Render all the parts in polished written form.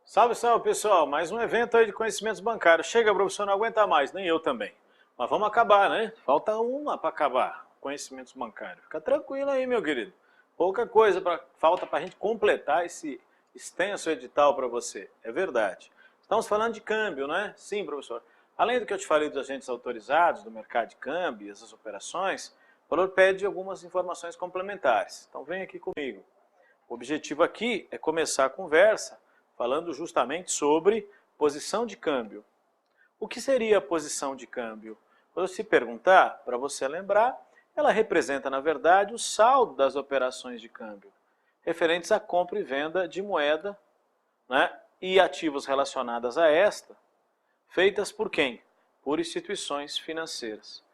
Salve, salve pessoal, mais um evento aí de conhecimentos bancários. Chega, professor, não aguenta mais, nem eu também. Mas vamos acabar, né? Falta uma para acabar, conhecimentos bancários. Fica tranquilo aí, meu querido. Pouca coisa falta para a gente completar esse extenso edital para você. É verdade. Estamos falando de câmbio, né? Sim, professor. Além do que eu te falei dos agentes autorizados, do mercado de câmbio, essas operações, o valor pede algumas informações complementares. Então vem aqui comigo. O objetivo aqui é começar a conversa falando justamente sobre posição de câmbio. O que seria a posição de câmbio? Quando se perguntar, para você lembrar, ela representa, na verdade, o saldo das operações de câmbio, referentes à compra e venda de moeda, né, e ativos relacionados a esta, feitas por quem? Por instituições financeiras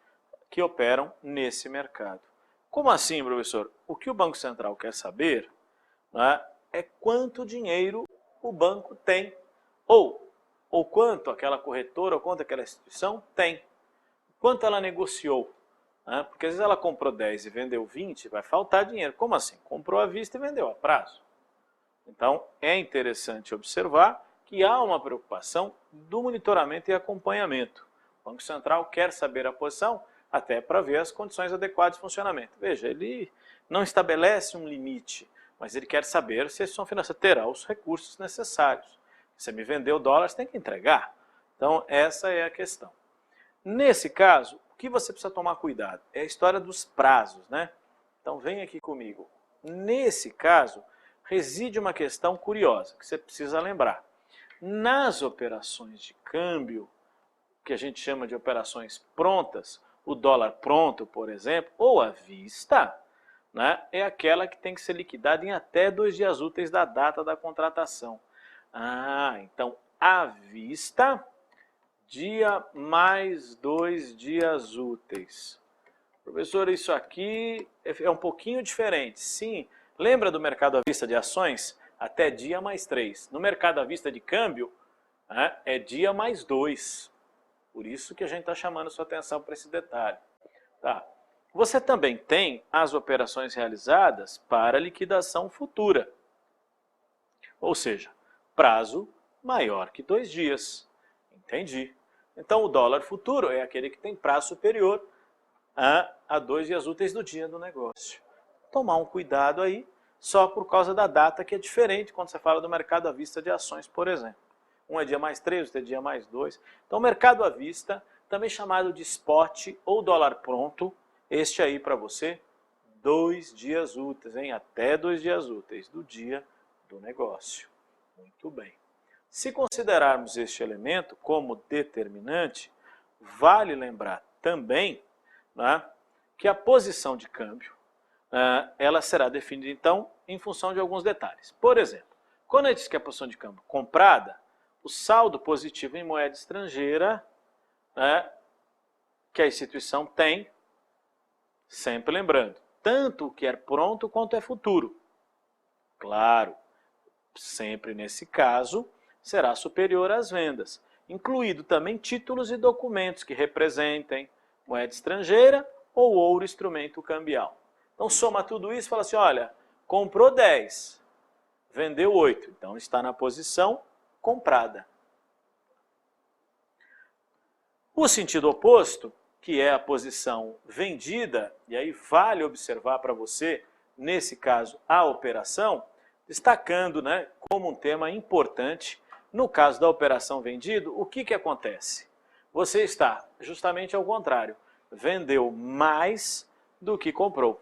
que operam nesse mercado. Como assim, professor? O que o Banco Central quer saber, né, é quanto dinheiro o banco tem, ou quanto aquela corretora, ou quanto aquela instituição tem, quanto ela negociou, né? Porque às vezes ela comprou 10 e vendeu 20, vai faltar dinheiro. Como assim? Comprou à vista e vendeu a prazo. Então é interessante observar que há uma preocupação do monitoramento e acompanhamento. O Banco Central quer saber a posição até para ver as condições adequadas de funcionamento. Veja, ele não estabelece um limite, mas ele quer saber se a instituição financeira terá os recursos necessários. Se me vendeu dólares, tem que entregar. Então, essa é a questão. Nesse caso, o que você precisa tomar cuidado? É a história dos prazos, né? Então, vem aqui comigo. Nesse caso, reside uma questão curiosa, que você precisa lembrar. Nas operações de câmbio, que a gente chama de operações prontas, o dólar pronto, por exemplo, ou à vista, né, é aquela que tem que ser liquidada em até 2 dias úteis da data da contratação. Então, à vista, dia mais 2 dias úteis. Professor, isso aqui é um pouquinho diferente. Sim, lembra do mercado à vista de ações? Até dia mais 3. No mercado à vista de câmbio, né, é dia mais 2. Por isso que a gente está chamando sua atenção para esse detalhe. Tá. Você também tem as operações realizadas para liquidação futura, ou seja, prazo maior que 2 dias. Entendi. Então o dólar futuro é aquele que tem prazo superior a 2 dias úteis do dia do negócio. Tomar um cuidado aí, só por causa da data que é diferente quando você fala do mercado à vista de ações, por exemplo. Um é dia mais 3, outro é dia mais 2. Então o mercado à vista, também chamado de spot ou dólar pronto, este aí para você, 2 dias úteis, hein? Até 2 dias úteis do dia do negócio. Muito bem. Se considerarmos este elemento como determinante, vale lembrar também, né, que a posição de câmbio ela será definida então em função de alguns detalhes. Por exemplo, quando a gente diz que a posição de câmbio comprada, o saldo positivo em moeda estrangeira, né, que a instituição tem, sempre lembrando, tanto o que é pronto quanto é futuro. Claro, sempre nesse caso, será superior às vendas, incluído também títulos e documentos que representem moeda estrangeira ou outro instrumento cambial. Então soma tudo isso e fala assim, olha, comprou 10, vendeu 8, então está na posição comprada. O sentido oposto, que é a posição vendida, e aí vale observar para você, nesse caso, a operação, destacando, né, como um tema importante, no caso da operação vendido, o que acontece? Você está justamente ao contrário, vendeu mais do que comprou.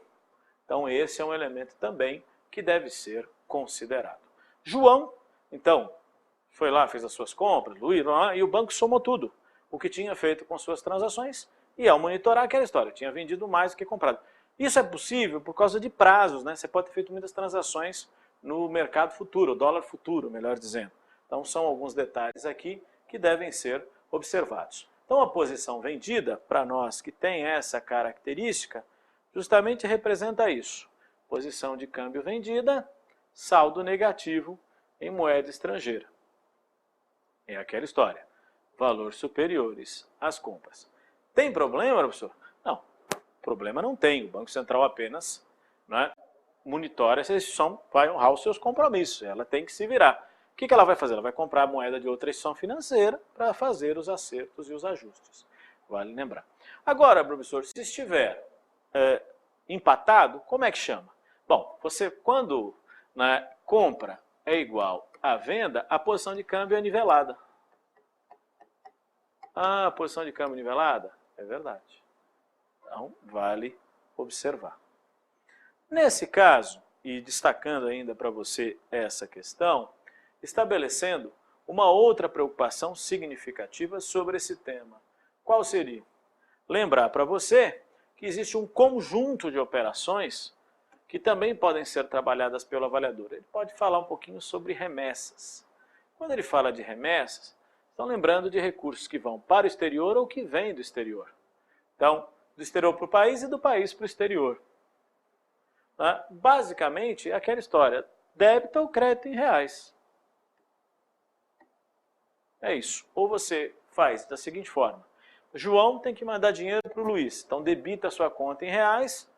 Então esse é um elemento também que deve ser considerado. João, então, foi lá, fez as suas compras, Luiz, e o banco somou tudo, o que tinha feito com suas transações, e ao monitorar aquela história, tinha vendido mais do que comprado. Isso é possível por causa de prazos, né? Você pode ter feito muitas transações no mercado futuro, dólar futuro, melhor dizendo. Então são alguns detalhes aqui que devem ser observados. Então a posição vendida, para nós que tem essa característica, justamente representa isso. Posição de câmbio vendida, saldo negativo em moeda estrangeira. É aquela história. Valores superiores às compras. Tem problema, professor? Não. Problema não tem, o Banco Central apenas, né, monitora se a instituição vai honrar os seus compromissos, ela tem que se virar. O que ela vai fazer? Ela vai comprar moeda de outra instituição financeira para fazer os acertos e os ajustes. Vale lembrar. Agora, professor, se estiver empatado, como é que chama? Bom, você quando, né, compra é igual à venda, a posição de câmbio é nivelada. Ah, a posição de câmbio nivelada? É verdade. Então, vale observar. Nesse caso, e destacando ainda para você essa questão, estabelecendo uma outra preocupação significativa sobre esse tema. Qual seria? Lembrar para você que existe um conjunto de operações que também podem ser trabalhadas pelo avaliador. Ele pode falar um pouquinho sobre remessas. Quando ele fala de remessas, estão lembrando de recursos que vão para o exterior ou que vêm do exterior. Então, do exterior para o país e do país para o exterior. Basicamente, é aquela história, débito ou crédito em reais. É isso. Ou você faz da seguinte forma, João tem que mandar dinheiro para o Luiz, então debita a sua conta em reais,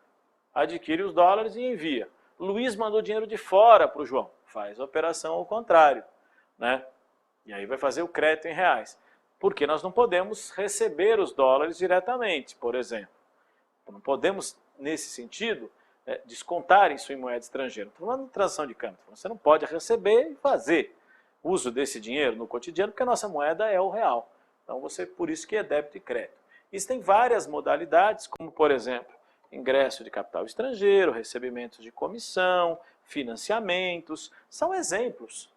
adquire os dólares e envia. Luiz mandou dinheiro de fora para o João, faz a operação ao contrário, né? E aí vai fazer o crédito em reais. Porque nós não podemos receber os dólares diretamente, por exemplo. Não podemos, nesse sentido, descontar isso em moeda estrangeira. Estou falando de transação de câmbio. Você não pode receber e fazer uso desse dinheiro no cotidiano, porque a nossa moeda é o real. Então, por isso que é débito e crédito. Isso tem várias modalidades, como, por exemplo, ingresso de capital estrangeiro, recebimentos de comissão, financiamentos. São exemplos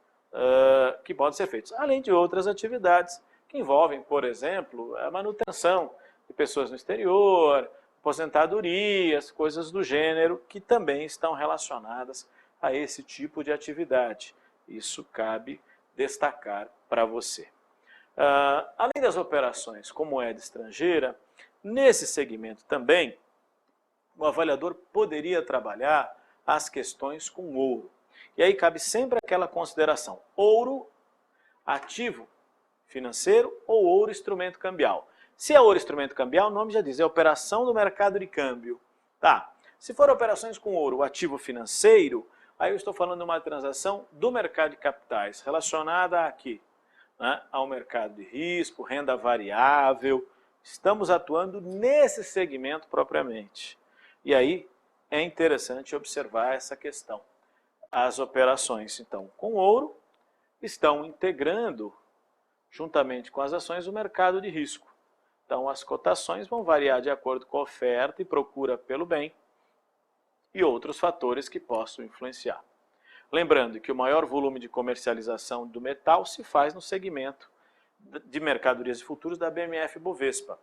que podem ser feitos, além de outras atividades que envolvem, por exemplo, a manutenção de pessoas no exterior, aposentadorias, coisas do gênero, que também estão relacionadas a esse tipo de atividade. Isso cabe destacar para você. Além das operações com moeda estrangeira, nesse segmento também, o avaliador poderia trabalhar as questões com ouro. E aí cabe sempre aquela consideração, ouro, ativo financeiro ou ouro, instrumento cambial. Se é ouro, instrumento cambial, o nome já diz, é operação do mercado de câmbio. Tá. Se for operações com ouro, ativo financeiro, aí eu estou falando de uma transação do mercado de capitais, relacionada aqui, né, ao mercado de risco, renda variável. Estamos atuando nesse segmento propriamente. E aí é interessante observar essa questão. As operações, então, com ouro, estão integrando, juntamente com as ações, o mercado de risco. Então, as cotações vão variar de acordo com a oferta e procura pelo bem e outros fatores que possam influenciar. Lembrando que o maior volume de comercialização do metal se faz no segmento de mercadorias e futuros da BMF Bovespa,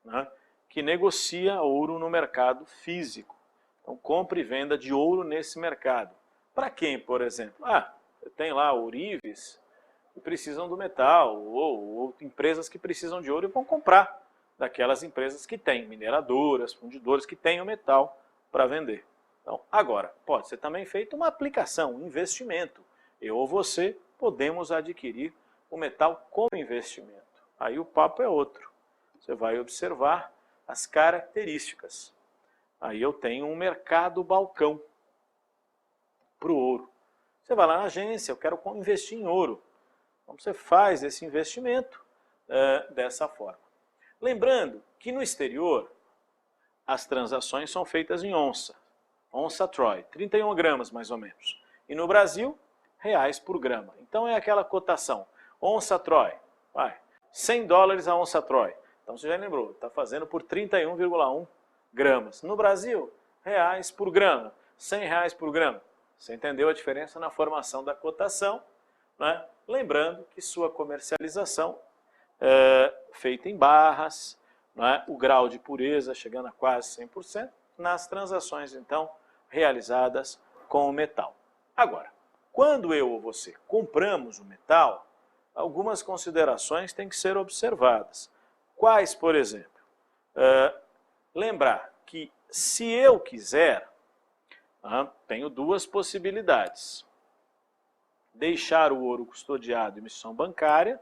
né, que negocia ouro no mercado físico. Então, compra e venda de ouro nesse mercado. Para quem, por exemplo? Tem lá ourives que precisam do metal, ou empresas que precisam de ouro e vão comprar daquelas empresas que têm, mineradoras, fundidoras, que têm o metal para vender. Então, agora, pode ser também feita uma aplicação, um investimento. Eu ou você podemos adquirir o metal como investimento. Aí o papo é outro. Você vai observar as características. Aí eu tenho um mercado balcão para o ouro. Você vai lá na agência, eu quero investir em ouro. Então você faz esse investimento dessa forma. Lembrando que no exterior as transações são feitas em onça. Onça Troy, 31 gramas mais ou menos. E no Brasil, reais por grama. Então é aquela cotação. Onça Troy, vai, 100 dólares a onça Troy. Então você já lembrou, está fazendo por 31,1 gramas. No Brasil, reais por grama, 100 reais por grama. Você entendeu a diferença na formação da cotação, né? Lembrando que sua comercialização é feita em barras, né? O grau de pureza chegando a quase 100%, nas transações, então, realizadas com o metal. Agora, quando eu ou você compramos o metal, algumas considerações têm que ser observadas. Quais, por exemplo? Lembrar que se eu quiser, tenho duas possibilidades. Deixar o ouro custodiado em instituição bancária,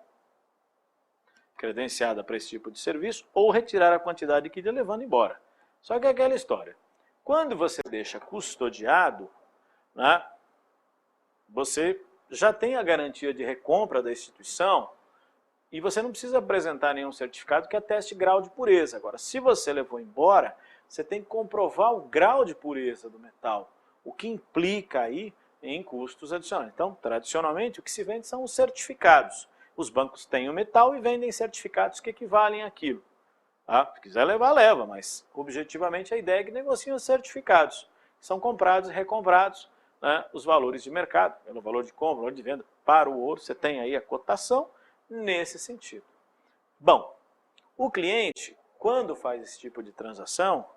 credenciada para esse tipo de serviço, ou retirar a quantidade líquida levando embora. Só que é aquela história. Quando você deixa custodiado, né, você já tem a garantia de recompra da instituição e você não precisa apresentar nenhum certificado que ateste grau de pureza. Agora, se você levou embora, você tem que comprovar o grau de pureza do metal, o que implica aí em custos adicionais. Então, tradicionalmente, o que se vende são os certificados. Os bancos têm o metal e vendem certificados que equivalem àquilo. Tá? Se quiser levar, leva, mas objetivamente a ideia é que negociam os certificados. São comprados e recomprados, né, os valores de mercado, pelo valor de compra, valor de venda para o ouro, você tem aí a cotação nesse sentido. Bom, o cliente, quando faz esse tipo de transação,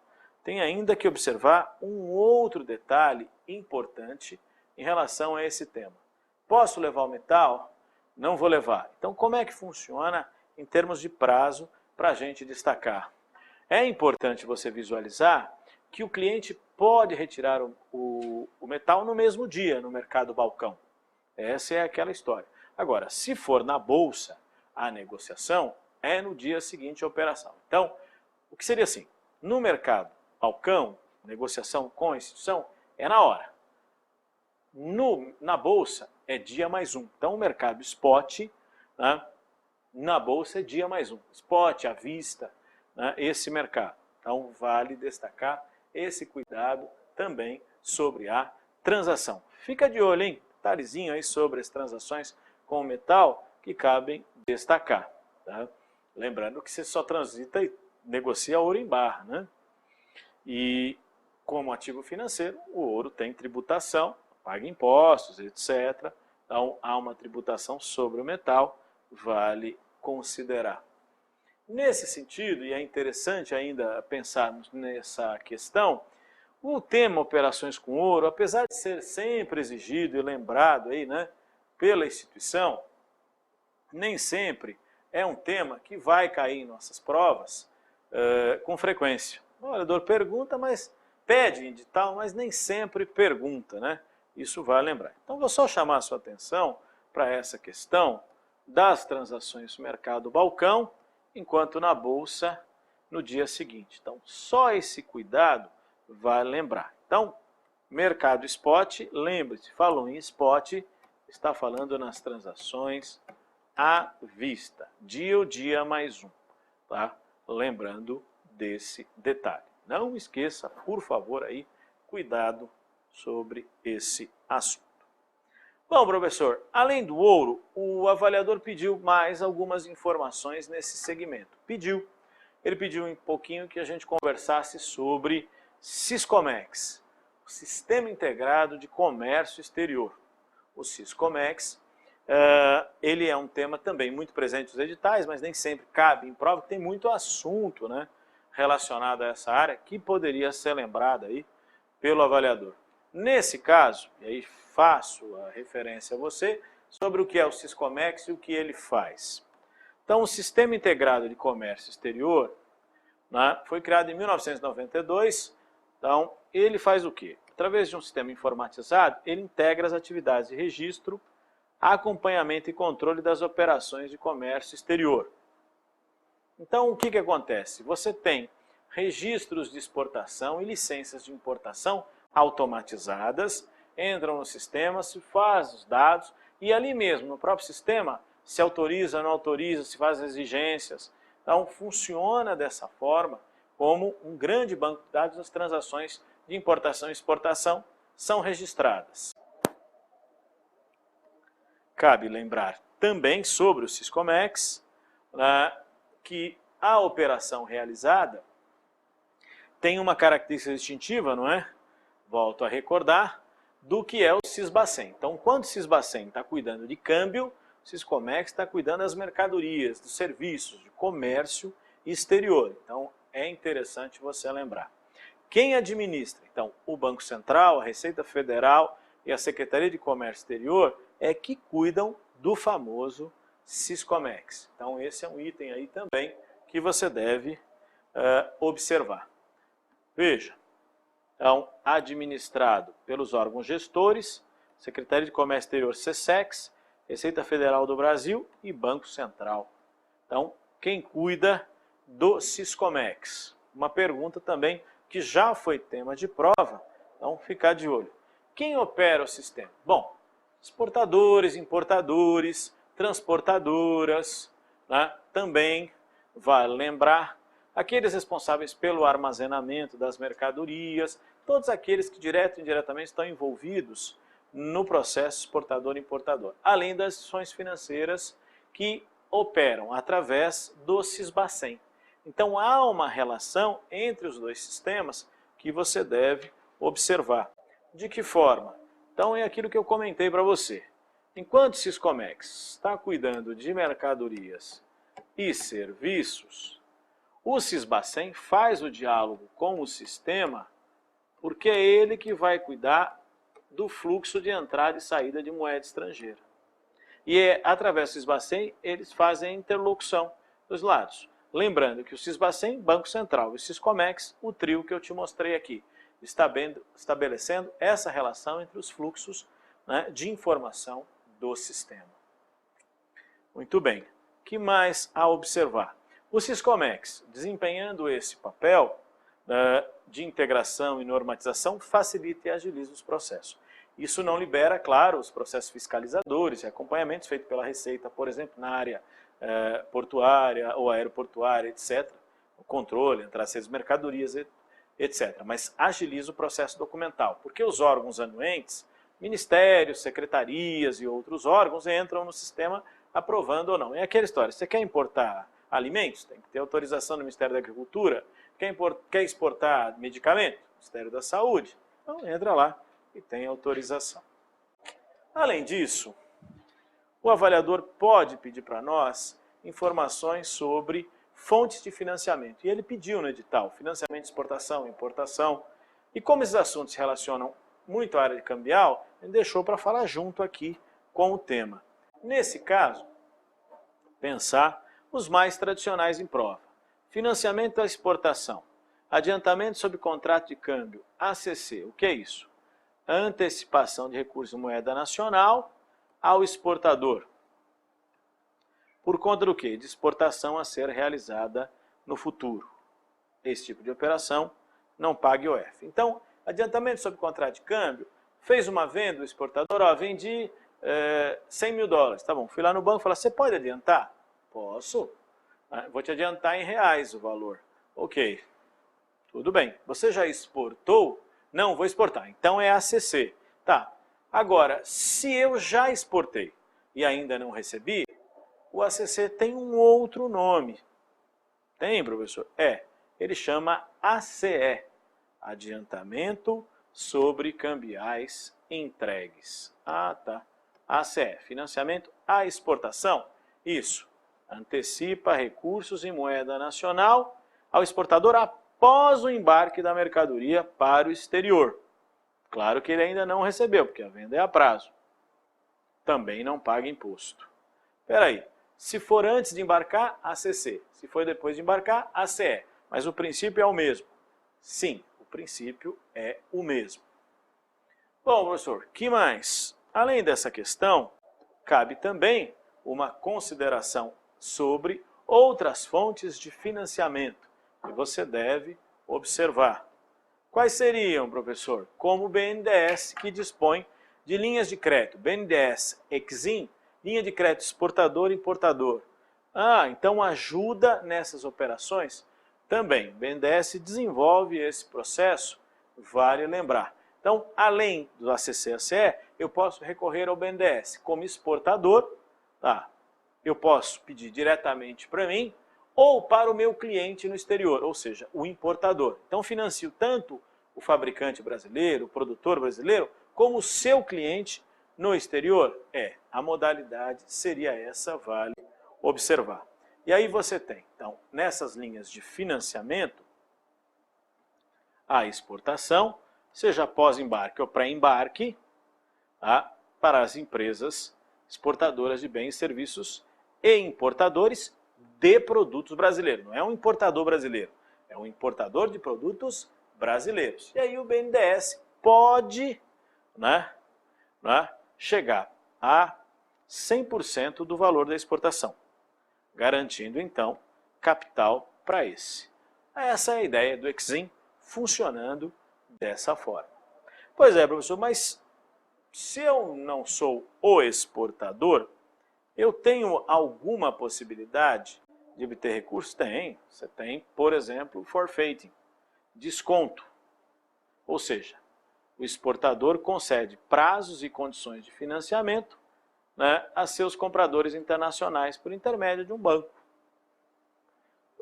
tem ainda que observar um outro detalhe importante em relação a esse tema. Posso levar o metal? Não vou levar. Então, como é que funciona em termos de prazo para a gente destacar? É importante você visualizar que o cliente pode retirar o metal no mesmo dia no mercado balcão. Essa é aquela história. Agora, se for na bolsa, a negociação é no dia seguinte à operação. Então, o que seria assim? No mercado balcão, negociação com a instituição, é na hora. Na bolsa, é dia mais um. Então, o mercado spot, né, na bolsa é dia mais um. Spot, à vista, né, esse mercado. Então, vale destacar esse cuidado também sobre a transação. Fica de olho, hein? Detalhezinho aí sobre as transações com o metal que cabem destacar. Tá? Lembrando que você só transita e negocia ouro em barra, né? E como ativo financeiro, o ouro tem tributação, paga impostos, etc. Então, há uma tributação sobre o metal, vale considerar. Nesse sentido, e é interessante ainda pensarmos nessa questão, o tema operações com ouro, apesar de ser sempre exigido e lembrado aí, né, pela instituição, nem sempre é um tema que vai cair em nossas provas com frequência. O avaliador pergunta, mas pede edital, mas nem sempre pergunta, né? Isso vale lembrar. Então, vou só chamar a sua atenção para essa questão das transações no mercado balcão, enquanto na bolsa no dia seguinte. Então, só esse cuidado vale lembrar. Então, mercado spot, lembre-se, falou em spot, está falando nas transações à vista, dia mais um, tá? Lembrando desse detalhe. Não esqueça, por favor, aí, cuidado sobre esse assunto. Bom, professor, além do ouro, o avaliador pediu mais algumas informações nesse segmento. Ele pediu um pouquinho que a gente conversasse sobre Siscomex, o Sistema Integrado de Comércio Exterior. O Siscomex, ele é um tema também muito presente nos editais, mas nem sempre cabe em prova, tem muito assunto, né, relacionado a essa área que poderia ser lembrado aí pelo avaliador. Nesse caso, e aí faço a referência a você, sobre o que é o Siscomex e o que ele faz. Então, o Sistema Integrado de Comércio Exterior, né, foi criado em 1992, então ele faz o quê? Através de um sistema informatizado, ele integra as atividades de registro, acompanhamento e controle das operações de comércio exterior. Então, o que acontece? Você tem registros de exportação e licenças de importação automatizadas, entram no sistema, se faz os dados e ali mesmo, no próprio sistema, se autoriza, não autoriza, se faz exigências. Então, funciona dessa forma como um grande banco de dados. As transações de importação e exportação são registradas. Cabe lembrar também sobre o Siscomex, que a operação realizada tem uma característica distintiva, não é? Volto a recordar, do que é o Sisbacen. Então, quando o Sisbacen está cuidando de câmbio, o Siscomex está cuidando das mercadorias, dos serviços, de comércio exterior. Então, é interessante você lembrar. Quem administra? Então, o Banco Central, a Receita Federal e a Secretaria de Comércio Exterior é que cuidam do famoso Siscomex. Então, esse é um item aí também que você deve observar. Veja, então, administrado pelos órgãos gestores, Secretaria de Comércio Exterior, SESEX, Receita Federal do Brasil e Banco Central. Então, quem cuida do Siscomex? Uma pergunta também que já foi tema de prova, então ficar de olho. Quem opera o sistema? Bom, exportadores, importadores, transportadoras, né? Também vale lembrar aqueles responsáveis pelo armazenamento das mercadorias, todos aqueles que direto e indiretamente estão envolvidos no processo exportador-importador, além das instituições financeiras que operam através do Sisbacen. Então há uma relação entre os dois sistemas que você deve observar. De que forma? Então é aquilo que eu comentei para você. Enquanto o Siscomex está cuidando de mercadorias e serviços, o Sisbacen faz o diálogo com o sistema porque é ele que vai cuidar do fluxo de entrada e saída de moeda estrangeira. E é através do Sisbacen eles fazem a interlocução dos lados. Lembrando que o Sisbacen, Banco Central e o Siscomex, o trio que eu te mostrei aqui, estabelecendo essa relação entre os fluxos, né, de informação do sistema. Muito bem. O que mais a observar? O Siscomex, desempenhando esse papel de integração e normatização, facilita e agiliza os processos. Isso não libera, claro, os processos fiscalizadores e acompanhamentos feitos pela Receita, por exemplo, na área portuária ou aeroportuária, etc. O controle, entrada e saída de mercadorias, etc. Mas agiliza o processo documental, porque os órgãos anuentes, ministérios, secretarias e outros órgãos entram no sistema aprovando ou não. É aquela história, você quer importar alimentos? Tem que ter autorização do Ministério da Agricultura. Quer exportar medicamento? Ministério da Saúde. Então entra lá e tem autorização. Além disso, o avaliador pode pedir para nós informações sobre fontes de financiamento. E ele pediu no edital, financiamento de exportação, importação. E como esses assuntos se relacionam muito à área de cambial, ele deixou para falar junto aqui com o tema. Nesse caso, pensar os mais tradicionais em prova. Financiamento à exportação, adiantamento sob contrato de câmbio, ACC. O que é isso? Antecipação de recursos em moeda nacional ao exportador. Por conta do quê? De exportação a ser realizada no futuro. Esse tipo de operação não paga IOF. Então, adiantamento sob contrato de câmbio, fez uma venda, o exportador, ó, vendi 100 mil dólares. Tá bom, fui lá no banco e falei, você pode adiantar? Posso. Vou te adiantar em reais o valor. Ok, tudo bem. Você já exportou? Não, vou exportar. Então é ACC. Tá. Agora, se eu já exportei e ainda não recebi, o ACC tem um outro nome. Tem, professor? Ele chama ACE. Adiantamento sobre cambiais entregues. Ah, tá. ACE, financiamento à exportação. Isso. Antecipa recursos em moeda nacional ao exportador após o embarque da mercadoria para o exterior. Claro que ele ainda não recebeu, porque a venda é a prazo. Também não paga imposto. Espera aí, se for antes de embarcar, ACC. Se for depois de embarcar, ACE. Mas o princípio é o mesmo. Sim, o princípio é o mesmo. Bom, professor, que mais? Além dessa questão, cabe também uma consideração sobre outras fontes de financiamento que você deve observar. Quais seriam, professor? Como o BNDES, que dispõe de linhas de crédito. BNDES Exim, linha de crédito exportador e importador. Então ajuda nessas operações? Também, o BNDES desenvolve esse processo, vale lembrar. Então, além do ACC-ACE, eu posso recorrer ao BNDES como exportador, eu posso pedir diretamente para mim ou para o meu cliente no exterior, ou seja, o importador. Então, financio tanto o fabricante brasileiro, o produtor brasileiro, como o seu cliente no exterior. A modalidade seria essa, vale observar. E aí você tem, então, nessas linhas de financiamento, a exportação, seja pós-embarque ou pré-embarque, para as empresas exportadoras de bens e serviços e importadores de produtos brasileiros. Não é um importador brasileiro, é um importador de produtos brasileiros. E aí o BNDES pode chegar a 100% do valor da exportação, garantindo então capital para esse. Essa é a ideia do Exim, funcionando dessa forma. Pois é, professor, mas se eu não sou o exportador, eu tenho alguma possibilidade de obter recursos? Tem. Você tem, por exemplo, forfeiting, desconto. Ou seja, o exportador concede prazos e condições de financiamento, né, a seus compradores internacionais por intermédio de um banco.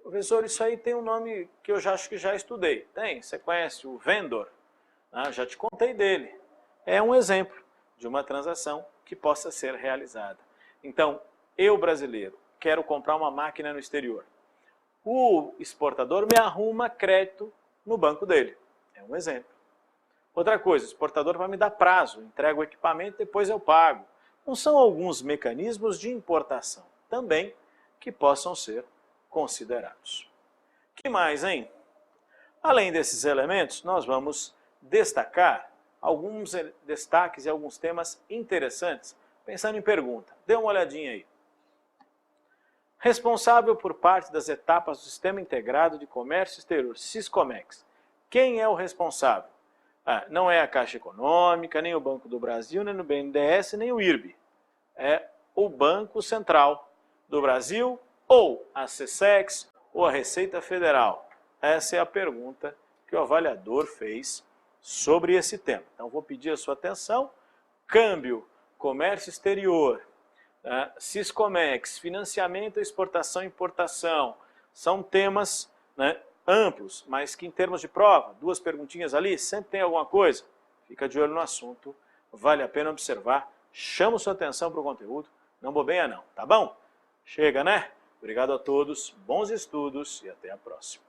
Professor, isso aí tem um nome que eu já acho que já estudei. Tem, você conhece o vendor? Já te contei dele. É um exemplo de uma transação que possa ser realizada. Então, eu brasileiro quero comprar uma máquina no exterior. O exportador me arruma crédito no banco dele. É um exemplo. Outra coisa, o exportador vai me dar prazo, entrega o equipamento, depois eu pago. Não são alguns mecanismos de importação também que possam ser considerados. Que mais, hein? Além desses elementos, nós vamos destacar alguns destaques e alguns temas interessantes, pensando em pergunta. Dê uma olhadinha aí. Responsável por parte das etapas do Sistema Integrado de Comércio Exterior, Siscomex. Quem é o responsável? Não é a Caixa Econômica, nem o Banco do Brasil, nem o BNDES, nem o IRB. É o Banco Central do Brasil, ou a SESEX, ou a Receita Federal. Essa é a pergunta que o avaliador fez sobre esse tema. Então, vou pedir a sua atenção. Câmbio, comércio exterior, Siscomex, financiamento, exportação e importação. São temas, né, amplos, mas que em termos de prova, 2 perguntinhas ali, sempre tem alguma coisa. Fica de olho no assunto, vale a pena observar. Chamo sua atenção para o conteúdo, não bobeia não, tá bom? Chega, né? Obrigado a todos, bons estudos e até a próxima.